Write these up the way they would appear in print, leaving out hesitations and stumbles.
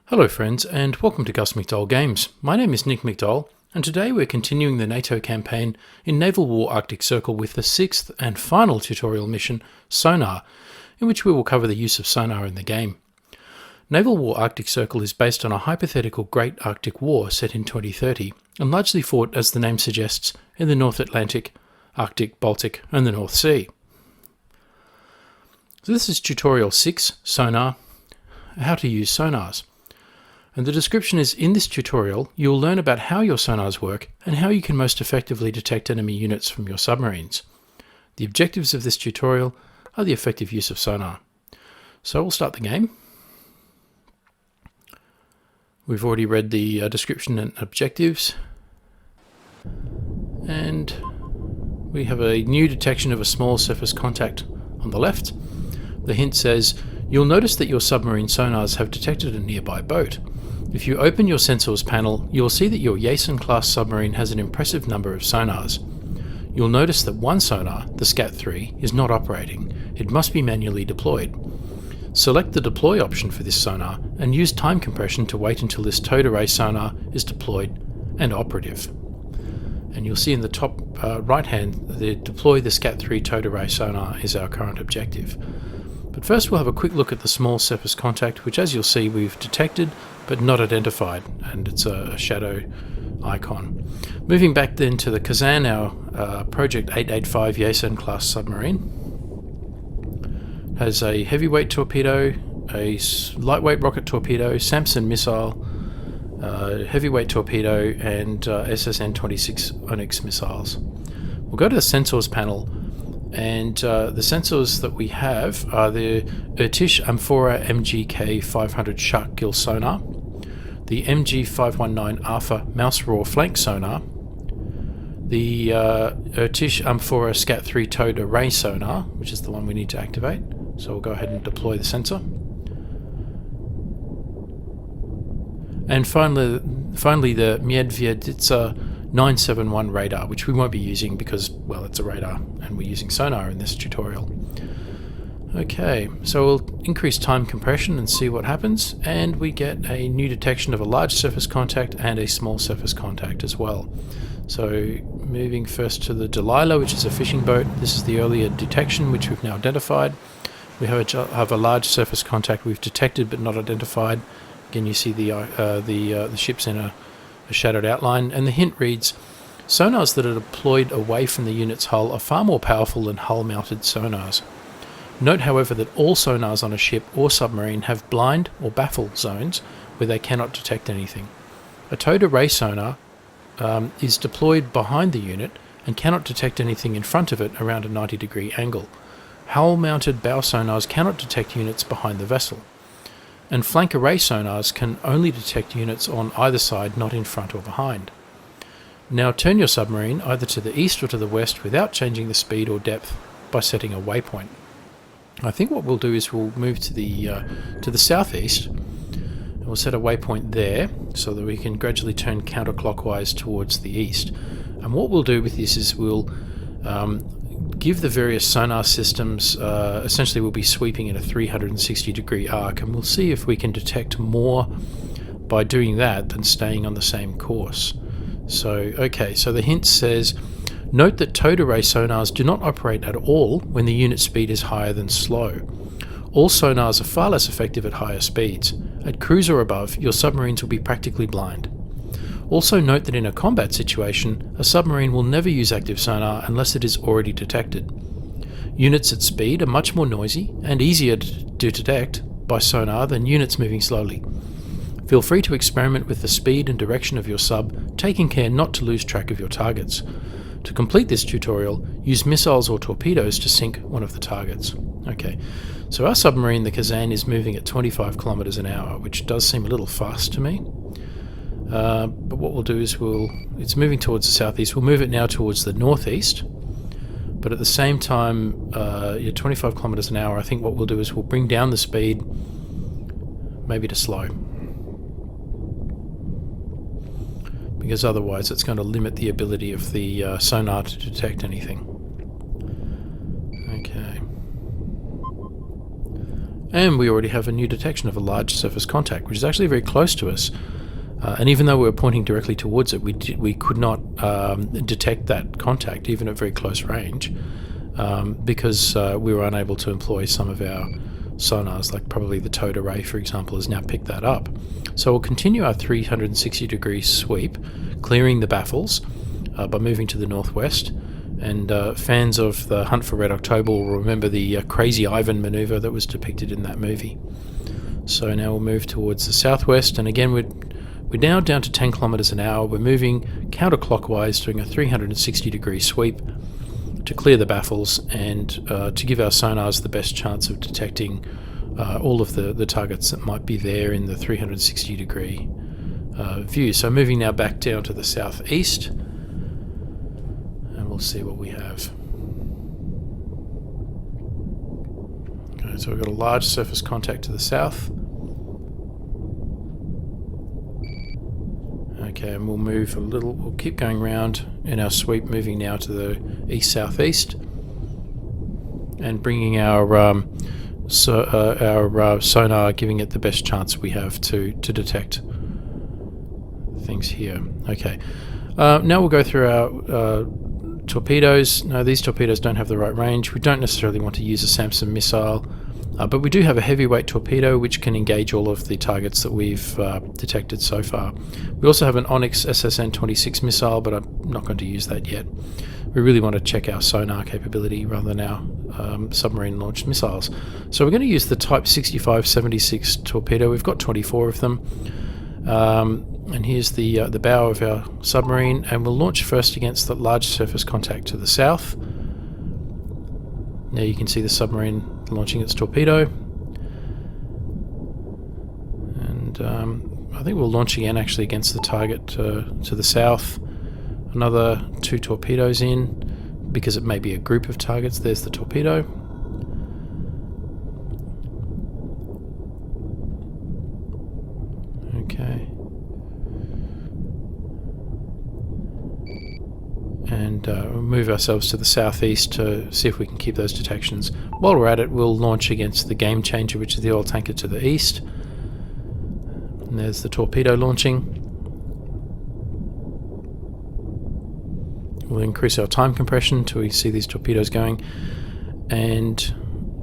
Hello friends, and welcome to gusmcdollgames. My name is Nick McDowell, and today we're continuing the NATO campaign in Naval War Arctic Circle with the sixth and final tutorial mission, Sonar, in which we will cover the use of sonar in the game. Naval War Arctic Circle is based on a hypothetical Great Arctic War set in 2030, and largely fought, as the name suggests, in the North Atlantic, Arctic, Baltic, and the North Sea. So this is tutorial 6, Sonar, how to use sonars. And the description is, in this tutorial, you will learn about how your sonars work and how you can most effectively detect enemy units from your submarines. The objectives of this tutorial are the effective use of sonar. So we'll start the game. We've already read the description and objectives. And we have a new detection of a small surface contact on the left. The hint says, you'll notice that your submarine sonars have detected a nearby boat. If you open your sensors panel, you'll see that your Yason-class submarine has an impressive number of sonars. You'll notice that one sonar, the SCAT-3, is not operating. It must be manually deployed. Select the deploy option for this sonar and use time compression to wait until this towed array sonar is deployed and operative. And you'll see in the top right hand, the deploy the SCAT-3 towed array sonar is our current objective. But first we'll have a quick look at the small surface contact, which, as you'll see, we've detected but not identified, and it's a shadow icon. Moving back then to the Kazan, our Project 885 Yason class submarine has a heavyweight torpedo, a lightweight rocket torpedo, Samson missile, heavyweight torpedo, and SSN-26 Onyx missiles. We'll go to the sensors panel. And the sensors that we have are the Irtish Amphora MGK 500 shark gill sonar, the MG519 Alpha mouse roar flank sonar, the Irtish Amphora SCAT-3 towed array sonar, which is the one we need to activate. So we'll go ahead and deploy the sensor. And finally the Medveditsa 971 radar, which we won't be using because, well, it's a radar and we're using sonar in this tutorial. Okay, so we'll increase time compression and see what happens, and we get a new detection of a large surface contact and a small surface contact as well. So moving first to the Delilah, which is a fishing boat. This is the earlier detection which we've now identified. We have a large surface contact we've detected but not identified. Again, you see the ship's in a shadowed outline, and the hint reads, sonars that are deployed away from the unit's hull are far more powerful than hull-mounted sonars. Note, however, that all sonars on a ship or submarine have blind or baffle zones where they cannot detect anything. A towed array sonar is deployed behind the unit and cannot detect anything in front of it around a 90-degree angle. Hull-mounted bow sonars cannot detect units behind the vessel. And flank array sonars can only detect units on either side, not in front or behind. Now turn your submarine either to the east or to the west without changing the speed or depth by setting a waypoint. I think what we'll do is we'll move to the southeast, and we'll set a waypoint there so that we can gradually turn counterclockwise towards the east. And what we'll do with this is we'll give the various sonar systems, essentially we'll be sweeping in a 360-degree arc, and we'll see if we can detect more by doing that than staying on the same course. So, okay, so the hint says, note that towed array sonars do not operate at all when the unit speed is higher than slow. All sonars are far less effective at higher speeds. At cruise or above, your submarines will be practically blind. Also note that in a combat situation, a submarine will never use active sonar unless it is already detected. Units at speed are much more noisy and easier to detect by sonar than units moving slowly. Feel free to experiment with the speed and direction of your sub, taking care not to lose track of your targets. To complete this tutorial, use missiles or torpedoes to sink one of the targets. Okay, so our submarine, the Kazan, is moving at 25 kilometers an hour, which does seem a little fast to me. But what we'll do is it's moving towards the southeast. We'll move it now towards the northeast, but at the same time, 25 kilometers an hour, I think what we'll do is we'll bring down the speed, maybe to slow, because otherwise it's going to limit the ability of the sonar to detect anything. Okay. And we already have a new detection of a large surface contact, which is actually very close to us. And even though we were pointing directly towards it, we could not detect that contact, even at very close range, because we were unable to employ some of our sonars, like probably the towed array, for example, has now picked that up. So we'll continue our 360-degree sweep, clearing the baffles by moving to the northwest. And fans of the Hunt for Red October will remember the Crazy Ivan maneuver that was depicted in that movie. So now we'll move towards the southwest, and again we're now down to 10 kilometers an hour. We're moving counterclockwise, doing a 360-degree sweep to clear the baffles and to give our sonars the best chance of detecting all of the targets that might be there in the 360-degree view. So moving now back down to the southeast, and we'll see what we have. Okay, so we've got a large surface contact to the south. Okay, and we'll move a little, we'll keep going round in our sweep, moving now to the east-southeast and bringing our sonar, giving it the best chance we have to detect things here. Okay, now we'll go through our torpedoes. No, these torpedoes don't have the right range. We don't necessarily want to use a Samson missile, but we do have a heavyweight torpedo which can engage all of the targets that we've detected so far. We also have an Onyx SSN-26 missile, but I'm not going to use that yet. We really want to check our sonar capability rather than our submarine-launched missiles. So we're going to use the Type 6576 torpedo. We've got 24 of them. And here's the bow of our submarine, and we'll launch first against the large surface contact to the south. Now you can see the submarine launching its torpedo, and I think we'll launch again actually against the target to the south. Another 2 torpedoes in, because it may be a group of targets. There's the torpedo. Okay. And we'll move ourselves to the southeast to see if we can keep those detections. While we're at it, we'll launch against the Game Changer, which is the oil tanker to the east. And there's the torpedo launching. We'll increase our time compression until we see these torpedoes going. And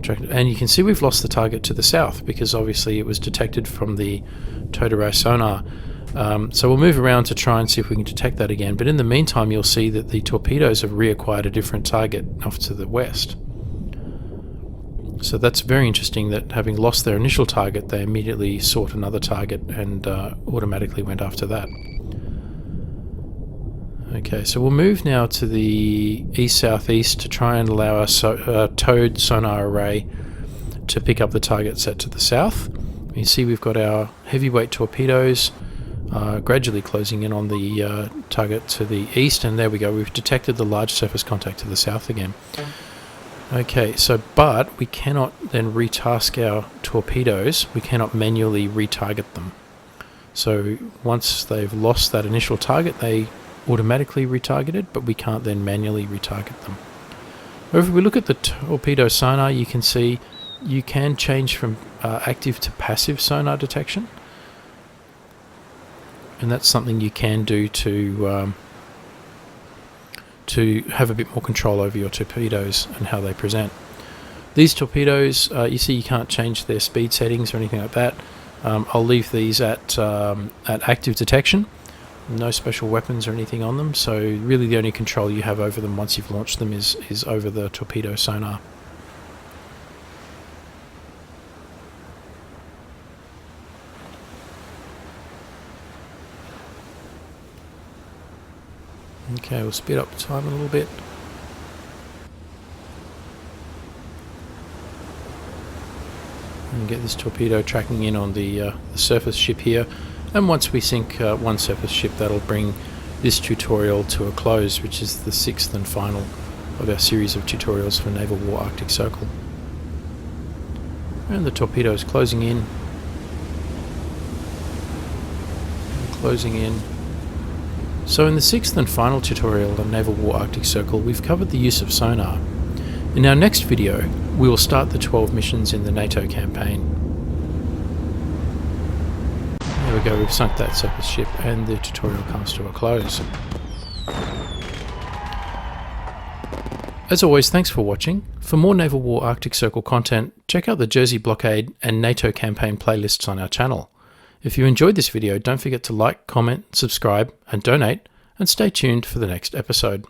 you can see we've lost the target to the south because obviously it was detected from the towed array sonar. So we'll move around to try and see if we can detect that again. But in the meantime, you'll see that the torpedoes have reacquired a different target off to the west. So that's very interesting that having lost their initial target, they immediately sought another target and automatically went after that. Okay, so we'll move now to the east-southeast to try and allow our towed sonar array to pick up the target set to the south. You see we've got our heavyweight torpedoes gradually closing in on the target to the east, and there we go, we've detected the large surface contact to the south again. Okay, but we cannot then retask our torpedoes, we cannot manually retarget them. So once they've lost that initial target, they automatically retargeted, but we can't then manually retarget them. However, if we look at the torpedo sonar, you can see you can change from active to passive sonar detection. And that's something you can do to have a bit more control over your torpedoes and how they present. These torpedoes, you see you can't change their speed settings or anything like that. I'll leave these at active detection. No special weapons or anything on them, so really the only control you have over them once you've launched them is over the torpedo sonar. Okay, we'll speed up time a little bit. And get this torpedo tracking in on the surface ship here. And once we sink one surface ship, that'll bring this tutorial to a close, which is the 6th and final of our series of tutorials for Naval War Arctic Circle. And the torpedo is closing in. And closing in. So in the 6th and final tutorial on Naval War Arctic Circle, we've covered the use of sonar. In our next video, we will start the 12 missions in the NATO campaign. There we go, we've sunk that surface ship and the tutorial comes to a close. As always, thanks for watching. For more Naval War Arctic Circle content, check out the Jersey Blockade and NATO campaign playlists on our channel. If you enjoyed this video, don't forget to like, comment, subscribe and donate, and stay tuned for the next episode.